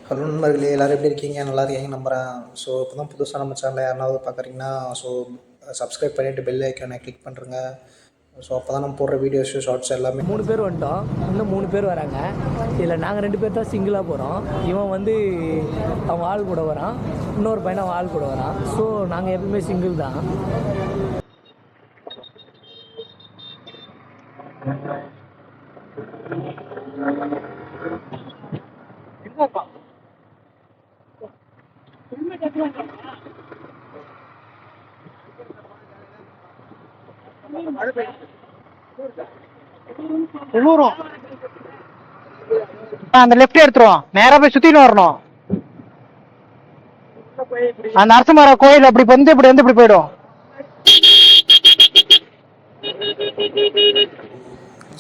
Hello நண்பர்களே, எல்லோரும் எப்படி இருக்கீங்க? நல்லா இருக்கீங்க நம்புகிறேன். ஸோ இப்போ தான் புதுசாக நம்ம சேனலை யாராவது பார்க்குறீங்கன்னா, ஸோ சப்ஸ்கிரைப் பண்ணிவிட்டு பெல் ஐக்கானை கிளிக் பண்ணுறேங்க. ஸோ அப்போ தான் நம்ம போடுற வீடியோஸு ஷார்ட்ஸ் எல்லாமே. 3 பேர் வந்துட்டோம், இன்னும் 3 பேர் வராங்க. இதில் நாங்கள் 2 பேர் தான் சிங்கிளாக போகிறோம். இவன் வந்து அவன் ஆள் கூட வரான், இன்னொரு பையன் அவன் ஆள் கூட வரான். ஸோ நாங்கள் எப்பவுமே சிங்கிள் தான். அந்த லெஃப்ட் எடுத்துருவோம், நேரா போய் சுத்திட்டு வரணும். அந்த அரசமர கோயில் அப்படி வந்து இப்படி வந்து இப்படி போயிடும்.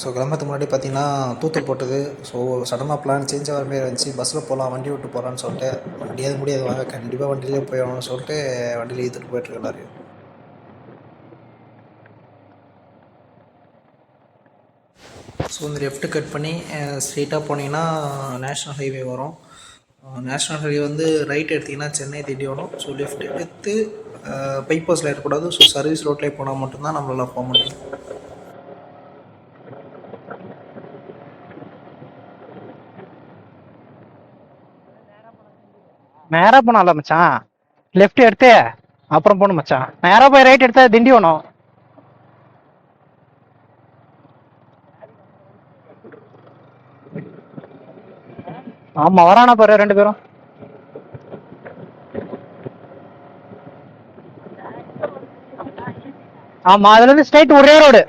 ஸோ கிளம்புறதுக்கு முன்னாடி பார்த்தீங்கன்னா தூத்தல் போட்டது. ஸோ சடனாக பிளான் சேஞ்ச் ஆகிற மாரி இருந்துச்சு. பஸ்ஸில் போகலாம், வண்டி விட்டு போகலான்னு சொல்லிட்டு, வண்டியாவது முடியாது வாங்க கண்டிப்பாக வண்டியிலே போயிடணும்னு சொல்லிட்டு வண்டியில் ஏற்றிட்டு போயிட்டுருக்கு எல்லாரையும். ஸோ இந்த லெஃப்ட்டு கட் பண்ணி ஸ்ட்ரெயிட்டாக போனீங்கன்னா நேஷ்னல் ஹைவே வரும். நேஷ்னல் ஹைவே வந்து ரைட் எடுத்திங்கன்னா சென்னை தேடி வரும். ஸோ லெஃப்ட் எடுத்து பைபாஸில் இருக்கக்கூடாது. ஸோ சர்வீஸ் ரோட்லேயே போனால் மட்டும்தான் நம்மளால் போக முடியும். நேரா போனால மச்சான், லெஃப்ட் எடுத்து அப்புறம் போகணும் மச்சான். நேரா போய் ரைட் எடுத்தா திண்டிவனம். ஆமா வரானா பாரு 2 பேரும். ஆமா அதுல இருந்து ஸ்ட்ரைட் ஒரே ரோடு.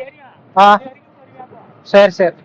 சரி சரி.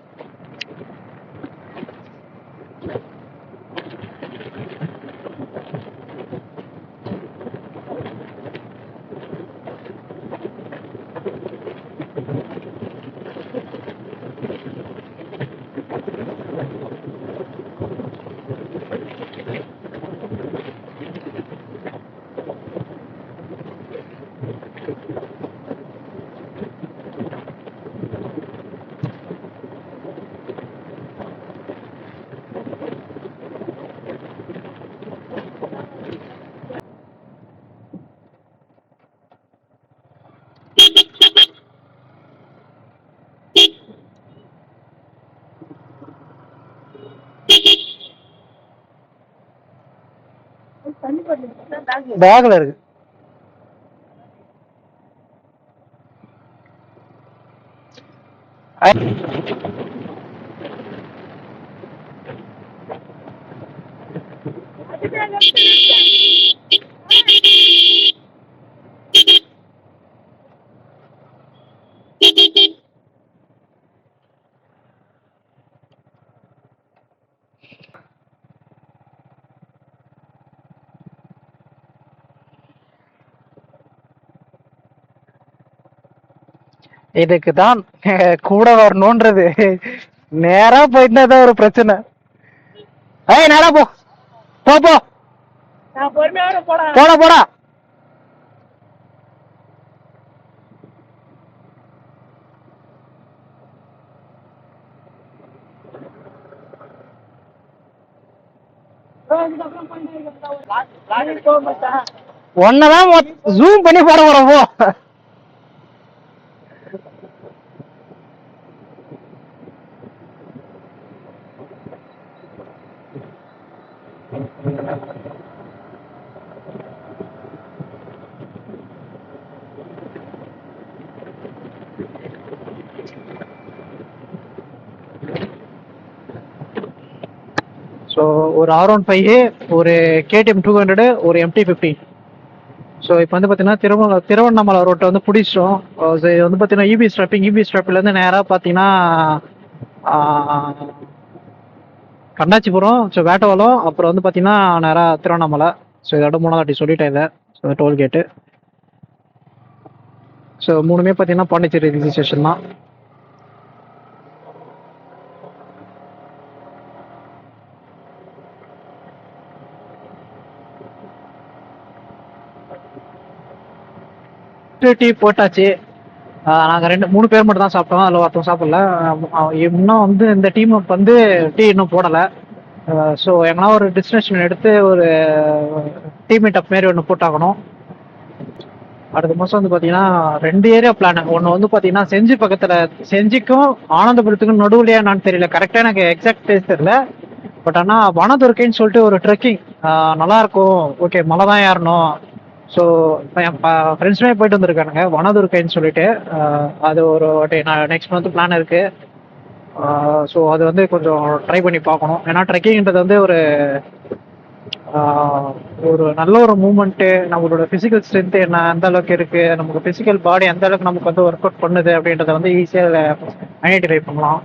பேக்ல இருக்கு. இதுக்கு தான் கூட வரணும்ன்றது. நேரா போயிட்டு தான் ஒரு பிரச்சனை. ஏய் நேரா போ போ போ போடா போடா. ஒன்னதான் ஜூம் பண்ணி போட போறோம் போ. ஸோ ஒரு R15, ஒரு KTM 200, ஒரு MT-15. ஸோ இப்போ வந்து பார்த்தீங்கன்னா திருவண்ணாமலை ரோட்டை வந்து பிடிச்சிட்டோம். இது வந்து பார்த்தீங்கன்னா இபி ஸ்ட்ராப்பிலேருந்து நேராக பார்த்தீங்கன்னா கண்ணாச்சிபுரம், ஸோ வேட்டவாலம், அப்புறம் வந்து பார்த்தீங்கன்னா நேராக திருவண்ணாமலை. ஸோ இதோட 3வது வாட்டி சொல்லிட்டேன் இதை. So tollgate. ஸோ 3மே பார்த்தீங்கன்னா பாண்டிச்சேரி ரிஜிஸ்ட்ரேஷன் தான். டீ போட்டாச்சு. நாங்கள் 3 பேர் மட்டும் தான் சாப்பிட்டோம். அதில் ஒருத்தவங்க சாப்பிடல. இன்னும் வந்து இந்த டீம் வந்து டீ இன்னும் போடலை. ஸோ எங்கன்னா ஒரு டெஸ்டினேஷன் எடுத்து ஒரு டீம் மீட்டப் மாரி ஒன்று போட்டாகணும். அடுத்த மாதம் வந்து பார்த்தீங்கன்னா 2 ஏரியா பிளான். ஒன்று வந்து பார்த்தீங்கன்னா செஞ்சி பக்கத்தில், செஞ்சிக்கும் ஆனந்தபுரத்துக்கும் நடுவுலையா என்னன்னு தெரியல, கரெக்டாக எனக்கு எக்ஸாக்ட் பிளேஸ் தெரியல. பட் ஆனால் வனதுர்க்கைன்னு சொல்லிட்டு ஒரு ட்ரெக்கிங் நல்லா இருக்கும். ஓகே, மலை தான் ஏறணும். ஸோ என் ஃப்ரெண்ட்ஸுமே போயிட்டு வந்திருக்கானுங்க வனதுர்க்கைன்னு சொல்லிட்டு. அது ஒரு வாட்டி நான் நெக்ஸ்ட் மந்த் பிளான் இருக்கு. ஸோ அது வந்து கொஞ்சம் ட்ரை பண்ணி பார்க்கணும். ஏன்னா ட்ரெக்கிங்ன்றது வந்து ஒரு நல்ல ஒரு மூமெண்ட்டு. நம்மளோட ஃபிசிக்கல் ஸ்ட்ரென்த் என்ன எந்த அளவுக்கு இருக்கு, நமக்கு ஃபிசிக்கல் பாடி எந்த அளவுக்கு நமக்கு வந்து ஒர்க் அவுட் பண்ணுது அப்படின்றத வந்து ஈஸியாக ஐடென்டிஃபை பண்ணலாம்.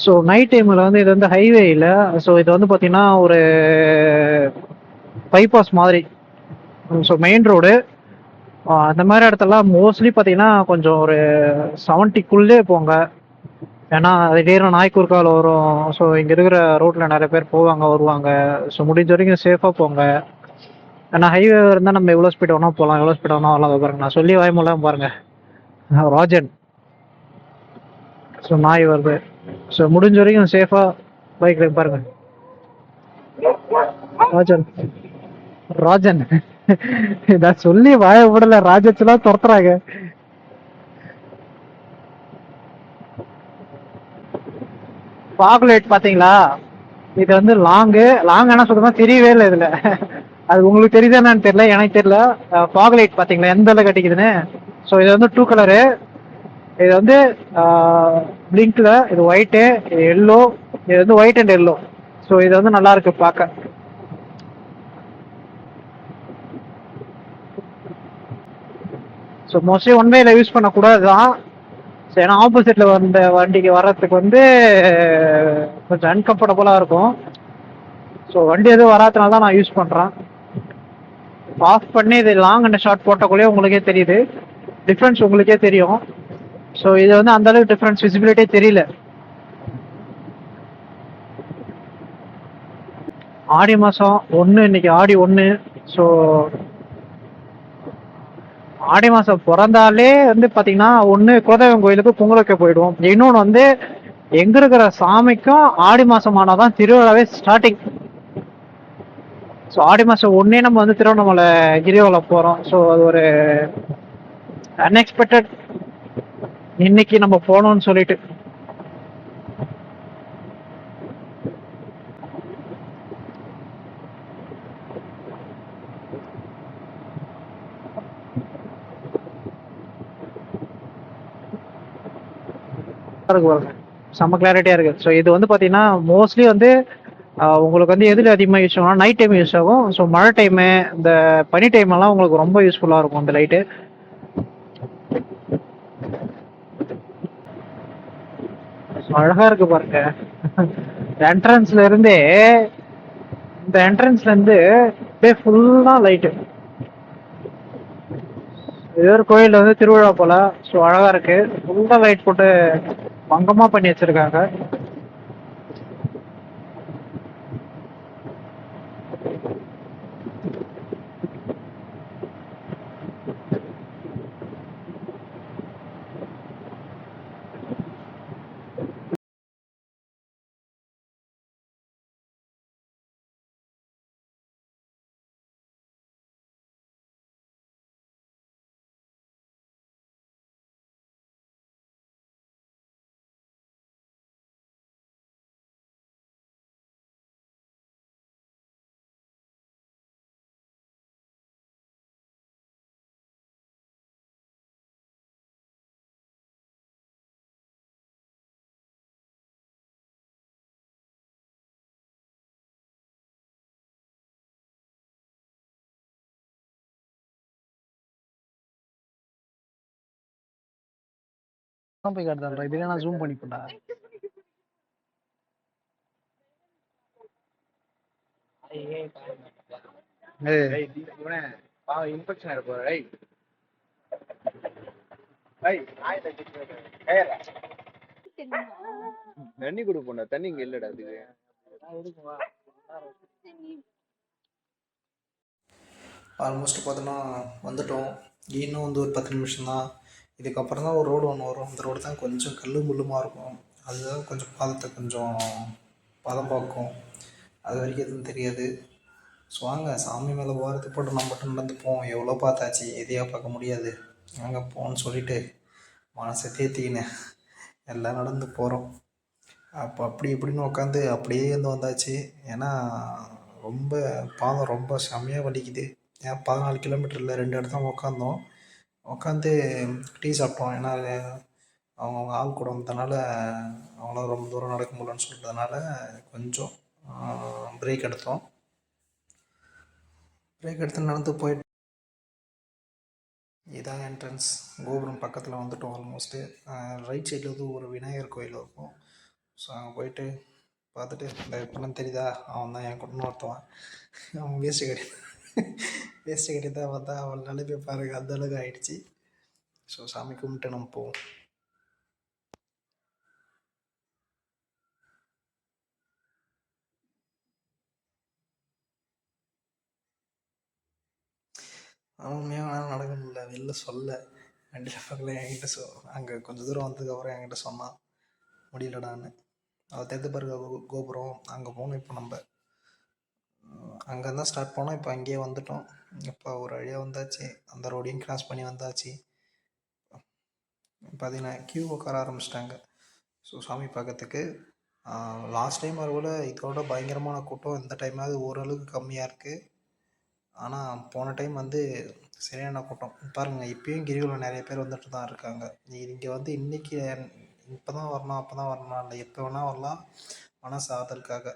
ஸோ நைட் டைமில் வந்து இது வந்து ஹைவே இல்லை. ஸோ இது வந்து பார்த்தீங்கன்னா ஒரு பைபாஸ் மாதிரி. So main road. அந்த மாதிரி இடத்துலலாம் மோஸ்ட்லி பார்த்தீங்கன்னா கொஞ்சம் ஒரு 70க்குள்ளே போங்க. ஏன்னா திடீர்னு நாய் குறுக்கால வரும். ஸோ இங்கே இருக்கிற ரோட்டில் நிறைய பேர் போவாங்க வருவாங்க. ஸோ முடிஞ்ச வரைக்கும் சேஃபாக போங்க. ஏன்னா ஹைவே இருந்தால் நம்ம எவ்வளோ ஸ்பீட் வேணால் போகலாம், எவ்வளோ ஸ்பீட் வேணால் வரலாம். பாருங்க, நான் சொல்லி வாய்மூலம் பாருங்க, ராஜன். ஸோ நாய் வருது. ஸோ முடிஞ்ச வரைக்கும் சேஃபாக பைக்கில் பாருங்க. ராஜன், ராஜன். நான் சொல்லி வாய விடல, ராஜத்லாம் துரத்துறாங்க. பாகுலேட் பாத்தீங்களா? இது வந்து லாங் என்ன சொல்றதா தெரியவே இல்லை இதுல. அது உங்களுக்கு தெரியுதா என்னன்னு தெரியல, எனக்கு தெரியல. பாகுலேட் பாத்தீங்களா எந்த அளவுக்கு கட்டிக்குதுன்னு? ஸோ இது வந்து 2 கலரு. இது வந்து பிளிங்க்ல, இது ஒயிட்டு, இது எல்லோ. இது வந்து ஒயிட் அண்ட் எல்லோ. ஸோ இது வந்து நல்லா இருக்கு பார்க்க. ஸோ மோஸ்ட்லி ஒன் வேல யூஸ் பண்ணக்கூடாது தான். ஸோ ஏன்னா ஆப்போசிட்ல வந்த வண்டிக்கு வர்றதுக்கு வந்து கொஞ்சம் அன்கம்ஃபர்டபுளாக இருக்கும். ஸோ வண்டி எதுவும் வராதனால தான் நான் யூஸ் பண்ணுறேன். ஆஃப் பண்ணி இது லாங் அண்ட் ஷார்ட் போட்டக்குள்ளேயே உங்களுக்கே தெரியுது டிஃப்ரென்ஸ், உங்களுக்கே தெரியும். ஸோ இது வந்து அந்த அளவுக்கு டிஃப்ரென்ஸ் விசிபிலிட்டியே தெரியல. ஆடி மாதம் 1, இன்னைக்கு ஆடி 1. ஸோ ஆடி மாதம் பிறந்தாலே வந்து பார்த்தீங்கன்னா ஒன்று குலதெய்வம் கோயிலுக்கு பொங்கல் வைக்க போயிடுவோம். இன்னொன்று வந்து எங்கே இருக்கிற சாமிக்கும் ஆடி மாதம் ஆனால் தான் திருவிழாவே ஸ்டார்டிங். ஸோ ஆடி மாதம் 1 நம்ம வந்து திருவண்ணாமலை கிரிவலம் போகிறோம். ஸோ அது ஒரு அன்எக்ஸ்பெக்டட், இன்னைக்கு நம்ம போனோம்னு சொல்லிட்டு. இருக்கு பாருங்க, செம்ம கிளாரிட்டியாக இருக்குது. ஸோ இது வந்து பார்த்தீங்கன்னா மோஸ்ட்லி வந்து உங்களுக்கு வந்து எதில் அதிகமாக யூஸ் ஆகும்னா நைட் டைம் யூஸ் ஆகும். ஸோ மழை டைமு, இந்த பனி டைமெல்லாம் உங்களுக்கு ரொம்ப யூஸ்ஃபுல்லாக இருக்கும் இந்த லைட்டு. அழகாக இருக்குது பாருங்க. என்ட்ரன்ஸ்ல இருந்தே, இந்த என்ட்ரன்ஸ்ல இருந்து அப்படியே ஃபுல்லாக லைட்டு. இது ஒரு கோயில் வந்து திருவிழா போல. ஸோ அழகாக இருக்கு, ஃபுல்லாக லைட் போட்டு பங்கமாக பண்ணி வச்சிருக்காங்க. போய் காட்டுறேன், இதுல நான் ஜூம் பண்ணி போட்டா. இன்ஃபெக்ஷன் இருக்கும் ரைட். தண்ணி கொடுப்போம்டா, தண்ணி இங்க இல்லடா. அதுக்கு ஆல்மோஸ்ட் பார்த்தோன்னா வந்துட்டோம். இன்னும் வந்து ஒரு 10 நிமிஷம் தான். இதுக்கப்புறம் தான் ஒரு ரோடு ஒன்று வரும். அந்த ரோடு தான் கொஞ்சம் கல்லும் முள்ளுமாக இருக்கும். அதுதான் கொஞ்சம் பாதத்தை கொஞ்சம் பதம் பார்க்கும். அது வரைக்கும் எதுவும் தெரியாது. ஸோ வாங்க, சாமி மேலே போகிறதுக்கு போட்டு நம்ம மட்டும் நடந்து போவோம். எவ்வளோ பார்த்தாச்சு, எதையா பார்க்க முடியாது. வாங்க போன்னு சொல்லிட்டு மனசை தேத்திக்கின்னு எல்லாம் நடந்து போகிறோம். அப்போ அப்படி இப்படின்னு உட்காந்து அப்படியே இருந்து வந்தாச்சு. ஏன்னா ரொம்ப பாதம் ரொம்ப செம்மையாக வலிக்குது. ஏன் 14 கிலோமீட்டரில் 2 இடத்துல உட்காந்தோம். உட்காந்து டீ சாப்பிட்டோம். ஏன்னா அவங்கவுங்க ஆள் கூட வந்ததுனால அவங்களால ரொம்ப தூரம் நடக்க முடியலன்னு சொல்லிட்டதுனால கொஞ்சம் பிரேக் எடுத்தோம். பிரேக் எடுத்து நடந்து போயிட்டு இதான் என்ட்ரன்ஸ். கோபுரம் பக்கத்தில் வந்துட்டோம் ஆல்மோஸ்ட்டு. ரைட் சைடில் வந்து ஒரு விநாயகர் கோயில் இருக்கும். ஸோ அங்கே போயிட்டு பார்த்துட்டு இந்த இப்போலாம் தெரியுதா, அவன் தான் என் கூட ஒருத்தவன். அவன் வேஸ்ட்டு கட்டி தான் பார்த்தா அவள் நிலைமை பாருங்க, அந்த அளவுக்கு ஆகிடுச்சி. ஸோ சாமி கும்பிட்டு நம்ம போவோம். ஆனால் உண்மையாக நடக்க முடியல, வெளில சொல்ல வண்டியில் பக்கத்தில் என்கிட்ட அங்கே கொஞ்சம் தூரம் வந்ததுக்கப்புறம் என்கிட்ட சொன்னான் முடியலடான்னு. அவள் தெரிந்து பிறகு கோபுரம் அங்கே போகணும். இப்போ நம்ம அங்கே தான் ஸ்டார்ட் பண்ணோம். இப்போ அங்கேயே வந்துட்டோம். இப்போ ஒரு வழியாக வந்தாச்சு. அந்த ரோடையும் கிராஸ் பண்ணி வந்தாச்சு. பார்த்தீங்கன்னா கியூ உட்கார ஆரம்பிச்சிட்டாங்க. ஸோ சாமி பார்க்கறதுக்கு லாஸ்ட் டைம் வரக்குள்ள இதோட பயங்கரமான கூட்டம். இந்த டைமாவது ஓரளவுக்கு கம்மியாக இருக்குது. ஆனால் போன டைம் வந்து சரியான கூட்டம். பாருங்கள், இப்பயும் கிரிவலம் நிறைய பேர் வந்துட்டு தான் இருக்காங்க. இங்கே வந்து இன்றைக்கி இப்போ தான் வரலாம், அப்போ தான் வரலாம் இல்லை, எப்போ வேணால் வரலாம் மனசு ஆதலுக்காக.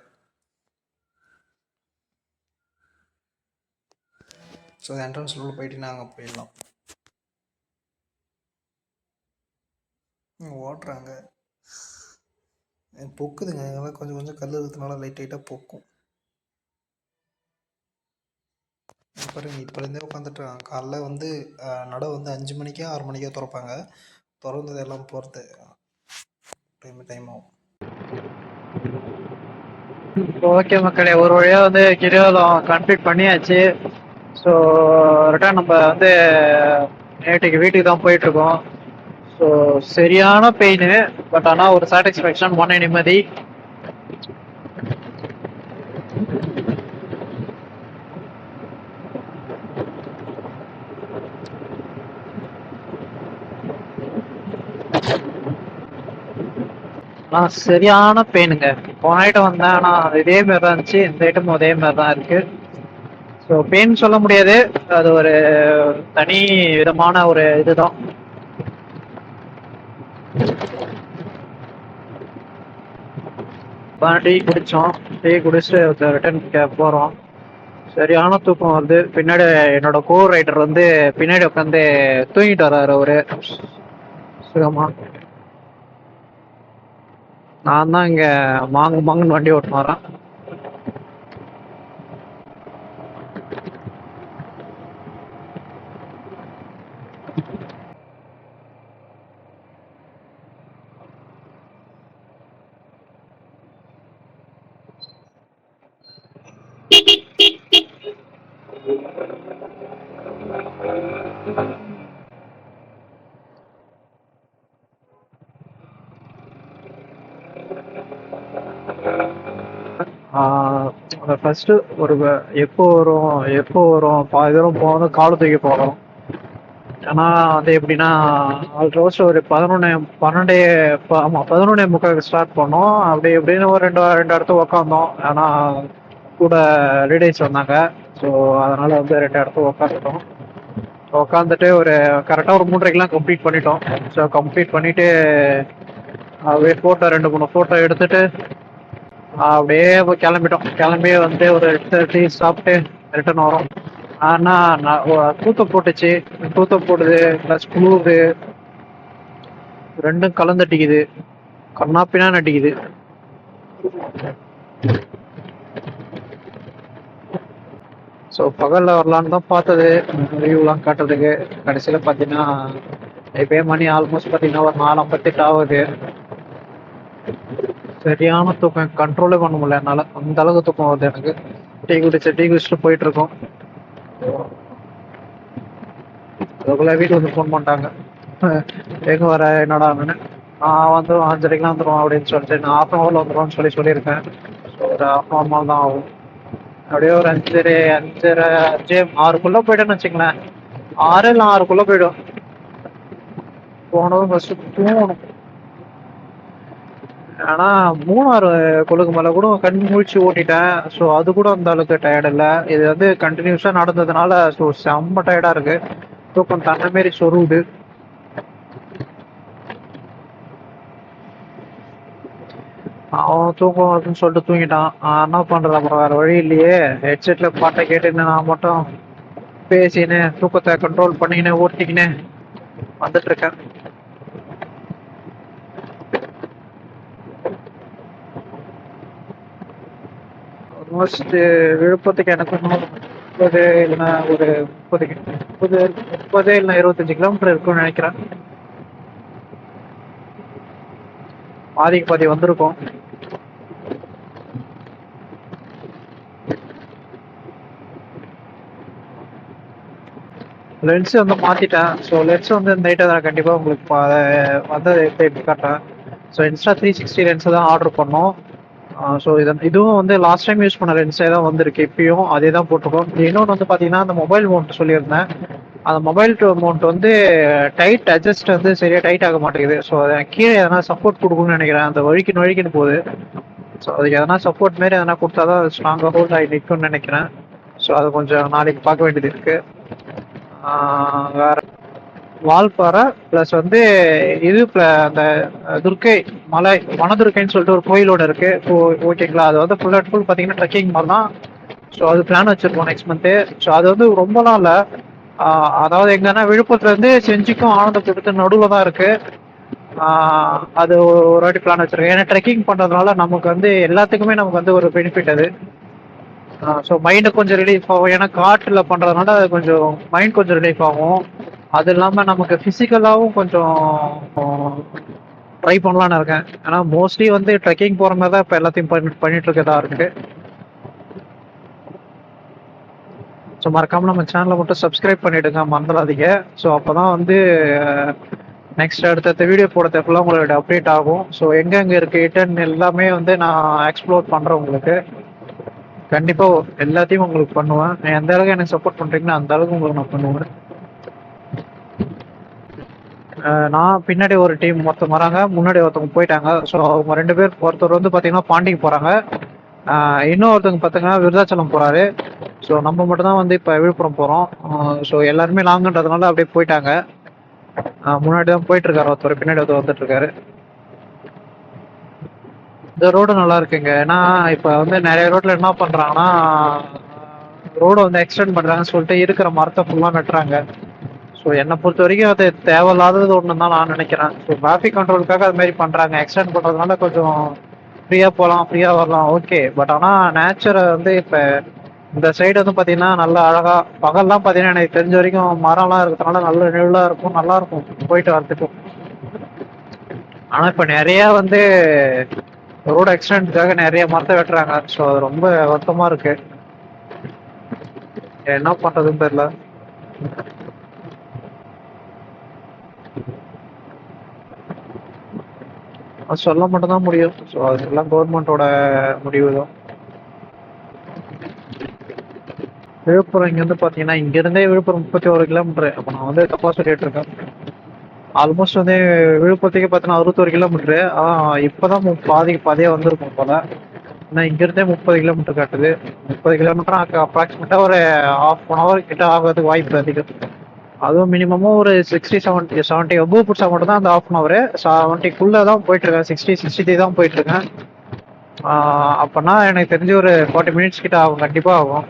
ஸோ என்ட்ரன்ஸ் உள்ள போயிட்டு நாங்கள் போயிடலாம். ஓட்டுறாங்க, பொக்குதுங்க. இதெல்லாம் கொஞ்சம் கொஞ்சம் கல் இருக்கிறதுனால லைட்டாக பொக்கும். பாருங்க, இப்போலேருந்தே உட்காந்துட்டு காலைல வந்து நடை வந்து 5 மணிக்கோ 6 மணிக்கோ திறப்பாங்க. திறந்தது எல்லாம் போகிறது டைம் ஆகும். ஓகே மக்களே, ஒரு வழியாக வந்து கிரிவலம் கம்ப்ளீட் பண்ணியாச்சு. ஸோ ரிட்டர்ன் நம்ம வந்து நேற்றுக்கு வீட்டுக்கு தான் போயிட்டுருக்கோம். ஸோ சரியான பெயின், பட் ஆனால் ஒரு சாட்டிஸ்ஃபேக்ஷன், மன நிம்மதி. ஆனால் சரியான பெயினுங்க. போன ஐட்டம் வந்தேன், ஆனால் இதே மாதிரி தான் இருந்துச்சு. இந்த ஐட்டமும் அதே மாதிரி தான் இருக்குது. ஸோ பெயின் சொல்ல முடியாது, அது ஒரு தனி விதமான ஒரு இதுதான். டீ குடித்தோம். டீ குடிச்சுட்டு ரிட்டர்ன் போகிறோம். சரியான தூக்கம் வருது. பின்னாடி என்னோட கோ ரைடர் வந்து பின்னாடி உட்காந்து தூங்கிட்டு வர்றாரு அவரு சுகமா. நான் தான் இங்கே மாங்குன்னு வண்டி ஓட்டுன்னு வரேன். ஃபர்ஸ்ட் ஒரு எப்போ வரும் பாதி தூரம் போனதும் காலை தூக்கி போகிறோம். ஏன்னா வந்து எப்படின்னா ஆல்மோஸ்ட் ஒரு 11:30 ஸ்டார்ட் பண்ணோம். அப்படி எப்படின்னு ஒரு ரெண்டு இடத்துல உக்காந்தோம். ஏன்னா கூட லேடிஸ் வந்தாங்க. ஸோ அதனால வந்து 2 இடத்துல உக்காந்துட்டு ஒரு கரெக்டாக ஒரு 3:30க்கெலாம் கம்ப்ளீட் பண்ணிட்டோம். ஸோ கம்ப்ளீட் பண்ணிட்டு அப்படியே ஃபோட்டோ 2-3 ஃபோட்டோ எடுத்துட்டு அப்படியே கிளம்பிட்டோம். கிளம்பி வந்து ஒரு டீ சாப்பிட்டு ரிட்டர்ன் வரோம். ஆனால் தூக்கம் போடுது ப்ளஸ் குளிருது, ரெண்டும் கலந்தடிக்குது, கண்ணாப்பினா நடிக்குது. ஸோ பகலில் வரலான்னு தான் பார்த்தது ரிவ்யூலாம் காட்டுறதுக்கு. கடைசியில் பார்த்தீங்கன்னா இப்போயே மணி ஆல்மோஸ்ட் பார்த்தீங்கன்னா ஒரு 4:58 ஆகுது. சரியான தூக்கம், கண்ட்ரோலே பண்ண முடியல என்னால். அந்த அளவுக்கு தூக்கம் வருது எனக்கு. டீ குடிச்சுட்டு போயிட்டுருக்கோம். அதுக்குள்ளே வீட்டில் வந்து ஃபோன் பண்ணிட்டாங்க. எங்க வர என்னடா நான் வந்து 5:30க்கெல்லாம் வந்துடுவோம் அப்படின்னு சொல்லிட்டு நான் ஹாஃப் அன் ஹவரில் வந்துடுவோம்னு சொல்லியிருக்கேன். ஸோ ஒரு ஹாஃப் அன் ஹவர் தான் ஆகும். அப்படியே ஒரு 5:30 6க்குள்ளே போய்ட்டேன்னு வச்சுங்களேன். 6 இல்லை 6க்குள்ளே போய்டும். போனதும் ஃபர்ஸ்ட் தூங்கணும். ஆனா மூணாறு கொழுக்கு மலை கூட கண் முழிச்சு ஓட்டிட்டேன். ஸோ அது கூட அந்த அளவுக்கு டயர்ட் இல்லை. இது வந்து கண்டினியூஸா நடந்ததுனால ஸோ செம்ம டயர்டா இருக்கு. தூக்கம் தன்ன மாரி சொருகுது. அவன் தூக்கம் அப்படின்னு சொல்லிட்டு தூங்கிட்டான். என்ன பண்றது, அப்புறம் வேற வழி இல்லையே. ஹெட்செட்ல பாட்டை கேட்டுன்னு நான் மட்டும் பேசின்னு தூக்கத்தை கண்ட்ரோல் பண்ணிக்கின்னு ஓட்டிக்கின்னு வந்துட்டு இருக்கேன். ஆல்மோஸ்ட் விழுப்புரத்துக்கு எனக்கு இன்னும் 30 இல்லைன்னா ஒரு 30 இல்லைன்னா 25 கிலோமீட்டர் இருக்கும்னு நினைக்கிறேன். பாதிக்கு பாதி வந்திருக்கும். லென்ஸ் வந்து மாத்திட்டேன். ஸோ லென்ஸ் வந்து இந்த ஐட்டம் தான் கண்டிப்பாக உங்களுக்கு வந்து எப்படி காட்டுறேன். ஸோ இன்ஸ்டா 360 லென்ஸ் தான் ஆர்டர் பண்ணோம். ஸோ இதுவும் வந்து லாஸ்ட் டைம் யூஸ் பண்ண லென்ஸே தான் வந்திருக்கு. இப்பயும் அதே தான் போட்டிருக்கோம். இன்னொன்று வந்து பார்த்தீங்கன்னா அந்த மொபைல் மவுண்ட் சொல்லியிருந்தேன். அந்த மொபைல் மவுண்ட் வந்து டைட் அட்ஜஸ்ட் வந்து சரியாக டைட் ஆக மாட்டேங்குது. ஸோ அதை கீழே எதனா சப்போர்ட் கொடுக்கணும்னு நினைக்கிறேன். அந்த வழிக்குன்னு போகுது. ஸோ அதுக்கு எதனா சப்போர்ட் மாரி எதனா கொடுத்தா தான் அது ஸ்ட்ராங்காக ஹோல்ட் ஆகி நிற்கும்னு நினைக்கிறேன். ஸோ அதை கொஞ்சம் நாளைக்கு பார்க்க வேண்டியது இருக்கு. வேற வால்பாறை ப்ளஸ் வந்து இது அந்த துர்க்கை மலை வனதுர்க்கைன்னு சொல்லிட்டு ஒரு கோயிலோட இருக்கு. ஓகேங்களா, அது வந்து ஃபுல் அண்ட் ஃபுல் பார்த்தீங்கன்னா ட்ரெக்கிங் மாதிரி தான். ஸோ அது பிளான் வச்சிருக்கோம் நெக்ஸ்ட் மந்த்து. ஸோ அது வந்து ரொம்பலாம் இல்லை. அதாவது எங்கன்னா விழுப்புரத்துல இருந்து செஞ்சிக்கும் ஆனந்தபுரத்துக்கு நடுவில் தான் இருக்கு. அது ஒரு வாட்டி பிளான் வச்சிருக்கேன். ஏன்னா ட்ரெக்கிங் பண்றதுனால நமக்கு வந்து எல்லாத்துக்குமே நமக்கு வந்து ஒரு பெனிஃபிட் அது. ஸோ மைண்டு கொஞ்சம் ரிலீஃப் ஆகும். ஏன்னா காட்டில் பண்ணுறதுனால அது கொஞ்சம் மைண்ட் கொஞ்சம் ரிலீஃப் ஆகும். அது இல்லாமல் நமக்கு ஃபிசிக்கலாகவும் கொஞ்சம் ட்ரை பண்ணலான்னு இருக்கேன். ஏன்னா மோஸ்ட்லி வந்து ட்ரெக்கிங் போகிற மாதிரி தான் இப்போ எல்லாத்தையும் பண்ணிட்டு இருக்கதா இருக்கு. ஸோ மறக்காமல் நம்ம சேனலை மட்டும் சப்ஸ்கிரைப் பண்ணிவிடுங்க, மறந்துடாதீங்க. ஸோ அப்போ தான் வந்து நெக்ஸ்ட் அடுத்தடுத்த வீடியோ போடுறது ஃபுல்லாக உங்களோட அப்டேட் ஆகும். ஸோ எங்கெங்கே இருக்குது ஹிட்டன் எல்லாமே வந்து நான் எக்ஸ்ப்ளோர் பண்ணுறேன். உங்களுக்கு கண்டிப்பாக எல்லாத்தையும் உங்களுக்கு பண்ணுவேன். எந்த அளவுக்கு எனக்கு சப்போர்ட் பண்ணுறீங்களோ அந்த அளவுக்கு உங்களுக்கு நான் பண்ணுவேன். நான் பின்னாடி ஒரு டீம் மொத்தம் வராங்க, முன்னாடி ஒருத்தவங்க போயிட்டாங்க. ஸோ அவங்க 2 பேர், ஒருத்தர் வந்து பார்த்தீங்கன்னா பாண்டிக்கு போகிறாங்க, இன்னொருத்தவங்க பார்த்தீங்கன்னா விருதாச்சலம் போகிறாரு. ஸோ நம்ம மட்டும் தான் வந்து இப்போ விழுப்புரம் போகிறோம். ஸோ எல்லாருமே லாங்குன்றதுனால அப்படியே போயிட்டாங்க. முன்னாடி தான் போயிட்டுருக்காரு ஒருத்தர், பின்னாடி ஒருத்தர் வந்துட்டுருக்காரு. இந்த ரோடு நல்லா இருக்குங்க. ஏன்னா இப்போ வந்து நிறைய ரோட்டில் என்ன பண்ணுறாங்கன்னா ரோடை வந்து எக்ஸ்டெண்ட் பண்ணுறாங்கன்னு சொல்லிட்டு இருக்கிற மரத்தை ஃபுல்லாக நட்டுறாங்க. ஸோ என்னை பொறுத்த வரைக்கும் அது தேவையில்லாதது ஒன்று தான் நான் நினைக்கிறேன். ஸோ டிராஃபிக் கண்ட்ரோலுக்காக அது மாதிரி பண்ணுறாங்க. எக்ஸ்டெண்ட் பண்ணுறதுனால கொஞ்சம் ஃப்ரீயாக போகலாம், ஃப்ரீயாக வரலாம், ஓகே. பட் ஆனால் நேச்சரை வந்து இப்போ இந்த சைடு வந்து பார்த்தீங்கன்னா நல்லா அழகாக பகல்லாம் பார்த்தீங்கன்னா எனக்கு தெரிஞ்ச வரைக்கும் மரம்லாம் இருக்கிறதுனால நல்ல நிழலாக இருக்கும், நல்லாயிருக்கும் போயிட்டு வரத்துக்கும். ஆனால் இப்போ நிறையா வந்து ரோடு எக்ஸ்டெண்ட்காக நிறைய மரத்தை வெட்டுறாங்க. ஸோ அது ரொம்ப வருத்தமாக இருக்கு. என்ன பண்ணுறதுன்னு தெரியல. அது சொல்ல மட்டும் தான் முடியும். ஸோ அதெல்லாம் கவர்மெண்ட்டோட முடிவு தான். விழுப்புரம் இங்கேருந்து பார்த்தீங்கன்னா இங்கேருந்தே விழுப்புரம் 31 கிலோமீட்டரு. அப்போ நான் வந்து தப்பாக சொல்லிட்டு இருக்கேன். ஆல்மோஸ்ட் வந்து விழுப்புரத்துக்கே பார்த்தீங்கன்னா 61 கிலோமீட்டரு. இப்போ தான் பாதிக்கு பாதியாக வந்திருக்கும் போல. ஏன்னா இங்கேருந்தே 30 கிலோமீட்டர் காட்டுது. 30 கிலோமீட்டர் அப்ராக்சிமேட்டாக ஒரு ½ அன் ஹவர் கிட்ட ஆகிறதுக்கு வாய்ப்பு அதிகம். அதுவும் மினிமமும் ஒரு 60-70 அபோவ் பிடிச்சா மட்டும் தான் அந்த ½ அன் ஹவர். 70க்குள்ளே தான் போயிட்டுருக்கேன். 60-63 தான் போயிட்டுருக்கேன். அப்போனா எனக்கு தெரிஞ்சு ஒரு 40 மினிட்ஸ் கிட்ட ஆகும், கண்டிப்பாக ஆகும்.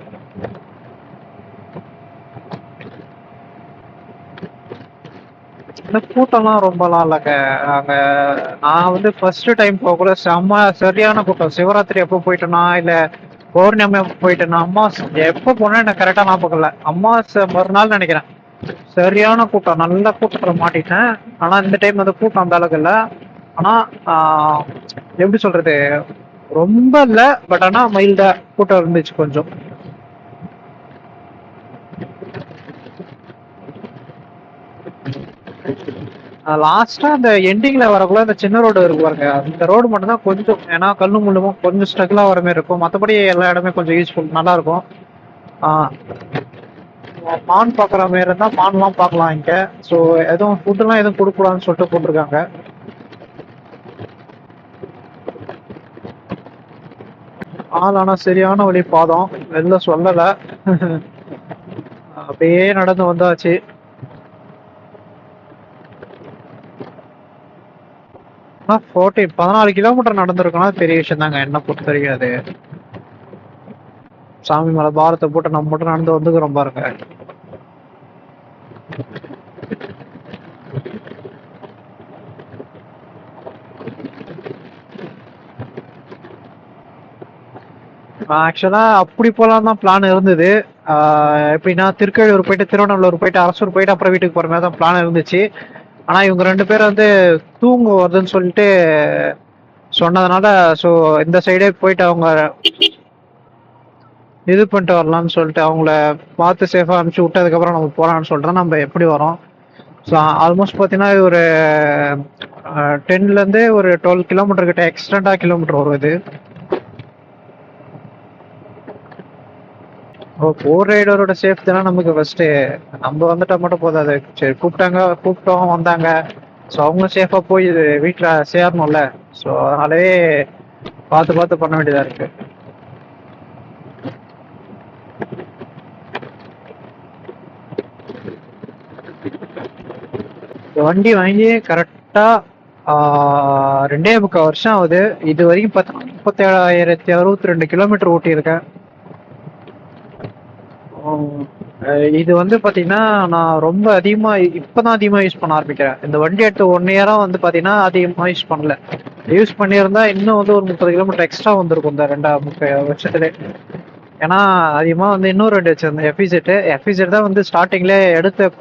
இந்த கூட்டம்லாம் ரொம்பலாம் இல்லைங்க. அங்கே நான் வந்து ஃபர்ஸ்ட் டைம் போகக்குள்ள சரியான கூட்டம். சிவராத்திரி எப்போ போயிட்டேன்னா இல்லை பௌர்ணமி அப்போ போயிட்டேன்னா, அமாவாசை எப்போ போனால் எனக்கு கரெக்டாக ஞாபகம் இல்லை. அமாவாசை மறுநாள் நினைக்கிறேன். சரியான கூட்டம், நல்ல கூட்டத்தில் மாட்டிட்டேன். ஆனால் இந்த டைம் வந்து கூட்டம் அந்த அளவுக்கு இல்லை. ஆனால் எப்படி சொல்றது, ரொம்ப இல்லை, பட் ஆனால் மைல்டா கூட்டம் இருந்துச்சு கொஞ்சம். லாஸ்ட்டாக அந்த எண்டிங்கில் வரக்குள்ள அந்த சின்ன ரோடு இருக்கு பாருங்க, அந்த ரோடு மட்டும் தான் கொஞ்சம், ஏன்னா கல்லு முள்ளுமும் கொஞ்சம் ஸ்ட்ரகிளாக வர மாதிரி இருக்கும். மற்றபடி எல்லா இடமே கொஞ்சம் யூஸ்ஃபுல் நல்லா இருக்கும். மான் பார்க்குற மாதிரி இருந்தால் மான்லாம் பார்க்கலாம் இங்கே. ஸோ எதுவும் ஃபுட்டுலாம் எதுவும் கொடுக்கூடாதுன்னு சொல்லிட்டு போட்டிருக்காங்க. ஆனால் சரியான வழி பாதம், வெளில சொல்லலை. அப்படியே நடந்து வந்தாச்சு. ஆனால் 14 கிலோமீட்டர் நடந்திருக்கோன்னா பெரிய விஷயம் தாங்க என்ன பொறுத்த வரைக்கும். அது சாமி மேலே பாரத்தை போட்டு நம்ம மட்டும் நடந்து வந்துக்கிறோம் பாருங்க. ஆக்சுவலாக அப்படி போகலாம் தான் பிளான் இருந்தது. எப்படின்னா திருக்கழியூர் போயிட்டு திருவண்ணாமலை போயிட்டு அரசூர் போயிட்டு அப்புறம் வீட்டுக்கு போகிற மாதிரி தான் பிளான் இருந்துச்சு. ஆனால் இவங்க 2 பேர் வந்து தூங்க வருதுன்னு சொல்லிட்டு சொன்னதுனால, ஸோ இந்த சைடே போயிட்டு அவங்க இது பண்ணிட்டு வரலாம்னு சொல்லிட்டு அவங்கள பார்த்து சேஃபாக அனுப்பிச்சி விட்டு அதுக்கப்புறம் நம்ம போகலான்னு சொல்லிட்டு நம்ம எப்படி வரோம். ஸோ ஆல்மோஸ்ட் பார்த்தீங்கன்னா ஒரு 10லேருந்து ஒரு 12 கிலோமீட்டர் கிட்ட எக்ஸ்டெண்டாக கிலோமீட்டர் வரும் இது. போர் ரைடரோட சேஃப்டி தான் நமக்கு ஃபர்ஸ்ட். நம்ம வந்துட்டா மட்டும் போதாது. சரி கூப்பிட்டோம் வந்தாங்க. ஸோ அவங்க சேஃபாக போய் வீட்டில் சேரணும்ல. ஸோ அதனாலே பார்த்து பண்ண வேண்டியதாக இருக்கு. வண்டி வாங்கி கரெக்டாக 2.25 வருஷம் ஆகுது. இது வரைக்கும் 37,062 கிலோமீட்டர் ஓட்டியிருக்கேன். இது வந்து பாத்தீங்கன்னா நான் ரொம்ப இப்பதான் அதிகமா யூஸ் பண்ண ஆரம்பிக்கிறேன். இந்த வண்டி எடுத்து 1 இயரா வந்து பாத்தீங்கன்னா அதிகமா யூஸ் பண்ணல. யூஸ் பண்ணியிருந்தா இன்னும் வந்து ஒரு 30 கிலோமீட்டர் எக்ஸ்ட்ரா வந்திருக்கும் இந்த 2 வருஷத்துல. ஏன்னா அதிகமா வந்து இன்னொரு வண்டி வச்சிருந்தேன், எஃபிசெட் தான் வந்து ஸ்டார்டிங்ல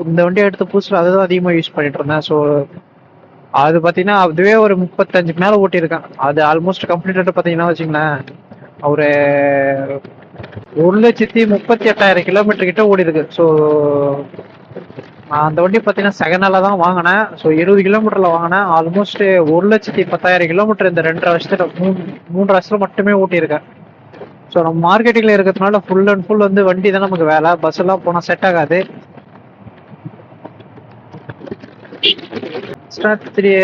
இந்த வண்டியை எடுத்து புதுசுல அதுதான் அதிகமா யூஸ் பண்ணிட்டு இருந்தேன். ஸோ அது பாத்தீங்கன்னா அதுவே ஒரு 35 மேல ஓட்டியிருக்கேன். அது ஆல்மோஸ்ட் கம்ப்ளீட்டட் பாத்தீங்கன்னா வச்சுங்களேன் ஒரு 1,38,000 கிலோமீட்டர் கிட்ட ஓடி இருக்கு. ஸோ நான் அந்த வண்டி பார்த்தீங்கன்னா செகண்ட் தான் வாங்கினேன். ஸோ 20 கிலோமீட்டர்ல வாங்கினேன். ஆல்மோஸ்ட் 1,10,000 கிலோமீட்டர் இந்த 2.5 வருஷத்துல 3 வருஷத்துல மட்டுமே ஓட்டியிருக்கேன். ஸோ நம்ம மார்க்கெட்டிங்ல இருக்கிறதுனால ஃபுல் அண்ட் ஃபுல் வந்து வண்டி தான் நமக்கு வேலை. பஸ் எல்லாம் போனால் செட் ஆகாது.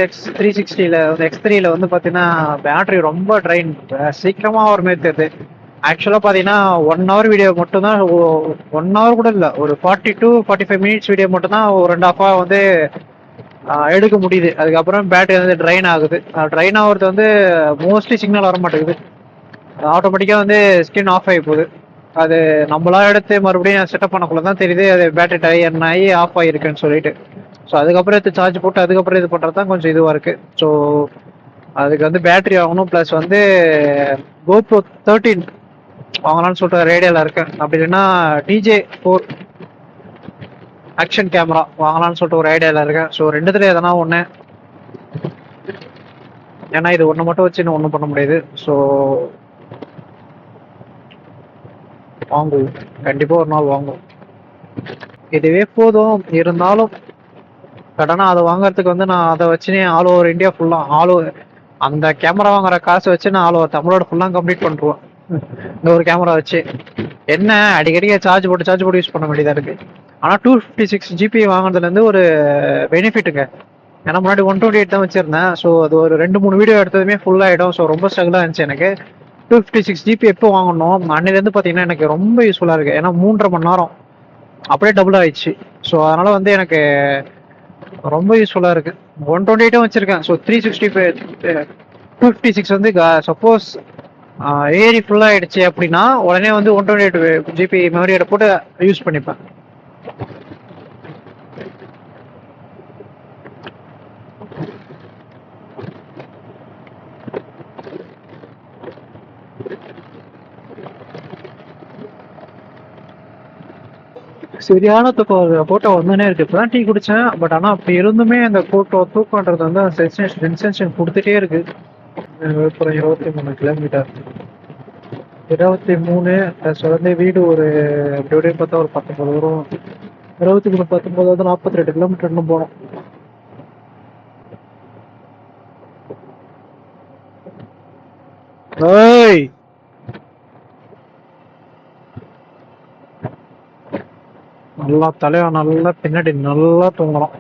X360ல X3ல வந்து பார்த்தீங்கன்னா பேட்டரி ரொம்ப ட்ரைன் சீக்கிரமாக ஒரு மாதிரி தெரியுது. ஆக்சுவலாக பார்த்தீங்கன்னா 1 ஹவர் வீடியோ மட்டும்தான், 1 ஹவர் கூட இல்லை, ஒரு 40-45 மினிட்ஸ் வீடியோ மட்டும்தான் ஒரு 2.5 ஹவர் வந்து எடுக்க முடியுது. அதுக்கப்புறம் பேட்டரி வந்து ட்ரைன் ஆகுது. ட்ரைன் ஆகிறது வந்து மோஸ்ட்லி சிக்னல் வர மாட்டேங்குது. ஆட்டோமேட்டிக்காக வந்து ஸ்கிரீன் ஆஃப் ஆகி போகுது. அது நம்மளா எடுத்து மறுபடியும் செட்டப் பண்ணக்குள்ள தான் தெரியுது அது பேட்டரி டையர் ஆகி ஆஃப் ஆகிருக்குன்னு சொல்லிட்டு. ஸோ அதுக்கப்புறம் எடுத்து சார்ஜ் போட்டு அதுக்கப்புறம் இது பண்ணுறது தான் கொஞ்சம் இதுவாக இருக்குது. ஸோ அதுக்கு வந்து பேட்டரி வாங்கணும். ப்ளஸ் வந்து GoPro 13 வாங்கலாம்னு சொல்லிட்டு ரேடியோவில் இருக்கேன். அப்படி இல்லைன்னா DJ4 ஆக்ஷன் கேமரா வாங்கலாம்னு சொல்லிட்டு ஒரு ஐடியாவில் இருக்கேன். ஸோ 2த்துல எதனா ஒன்று. ஏன்னா இது ஒன்று மட்டும் வச்சு இன்னும் ஒன்றும் பண்ண முடியாது. ஸோ வாங்குவோம், கண்டிப்பாக ஒரு நாள் வாங்குவோம். இதுவே போதும். இருந்தாலும் கடனாக அதை வாங்குறதுக்கு வந்து நான் அதை வச்சுனே ஆல் ஓவர் இந்தியா ஃபுல்லாக அந்த கேமரா வாங்குற காசு வச்சு நான் ஆல் ஓவர் தமிழோட ஃபுல்லாக கம்ப்ளீட் பண்ணுறேன். இந்த ஒரு கேமரா வச்சு என்ன அடிக்கடிக்க சார்ஜ் போட்டு யூஸ் பண்ண வேண்டியதாக இருக்குது. ஆனால் 256 GB வாங்குறதுலேருந்து ஒரு பெனிஃபிட்டுங்க. ஏன்னா முன்னாடி 128 தான் வச்சுருந்தேன். ஸோ அது ஒரு 2-3 வீடியோ எடுத்ததுமே ஃபுல்லாகிடும். ஸோ ரொம்ப ஸ்ட்ரகிளாக இருந்துச்சு எனக்கு. 256 GB எப்போ வாங்கணும் அன்னிலேருந்து பார்த்தீங்கன்னா எனக்கு ரொம்ப யூஸ்ஃபுல்லாக இருக்குது. ஏன்னா 3.5 மணி நேரம் அப்படியே டபுள் ஆயிடுச்சு. ஸோ அதனால் வந்து எனக்கு ரொம்ப யூஸ்ஃபுல்லாக இருக்குது. 128 வச்சுருக்கேன். ஸோ 256 வந்து சப்போஸ் ஏரி ஃபுல்லாகிடுச்சு அப்படின்னா உடனே வந்து 128 GB மெமரியோட போட்டு யூஸ் பண்ணிப்பேன். சரியான தூக்கம் போட்டோ வந்துனே இருக்கு. இப்பதான் டீ குடிச்சேன். பட் ஆனால் அப்படி இருந்துமே அந்த போட்டோ தூக்கம்ன்றது வந்து சென்சேஷன் கொடுத்துட்டே இருக்கு. விழுப்புரம் 23 கிலோமீட்டர், 23 ப்ளஸ் வந்து வீடு ஒரு அப்படி பார்த்தா ஒரு 19 வரும். 23 19 42 கிலோமீட்டர் இன்னும் போனோம். ஏய் நல்லா தலைவா நல்லா பின்னாடி நல்லா தூங்குறோம்.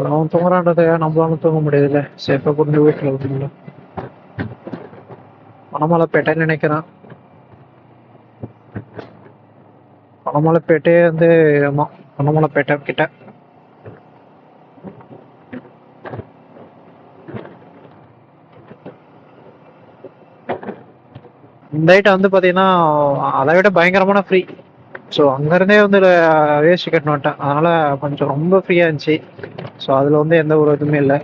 அவன் தூங்குறான்றத நம்மளால தூங்க முடியாதுல்ல. சேஃபா கொண்டு வீட்டுல விட்டுல பனமலைப்பேட்டைன்னு நினைக்கிறேன். பனமலைப்பேட்டையே வந்து ஆமா பனமலைப்பேட்டை கிட்ட. இந்த ஐட்டம் வந்து பாத்தீங்கன்னா அதை விட பயங்கரமான ஃப்ரீ. ஸோ அங்கேருந்தே வந்து வேஸ்ட் கட்டணும் வந்துட்டேன். அதனால கொஞ்சம் ரொம்ப ஃப்ரீயாக இருந்துச்சு. ஸோ அதில் வந்து எந்த ஒரு இதுவுமே இல்லை.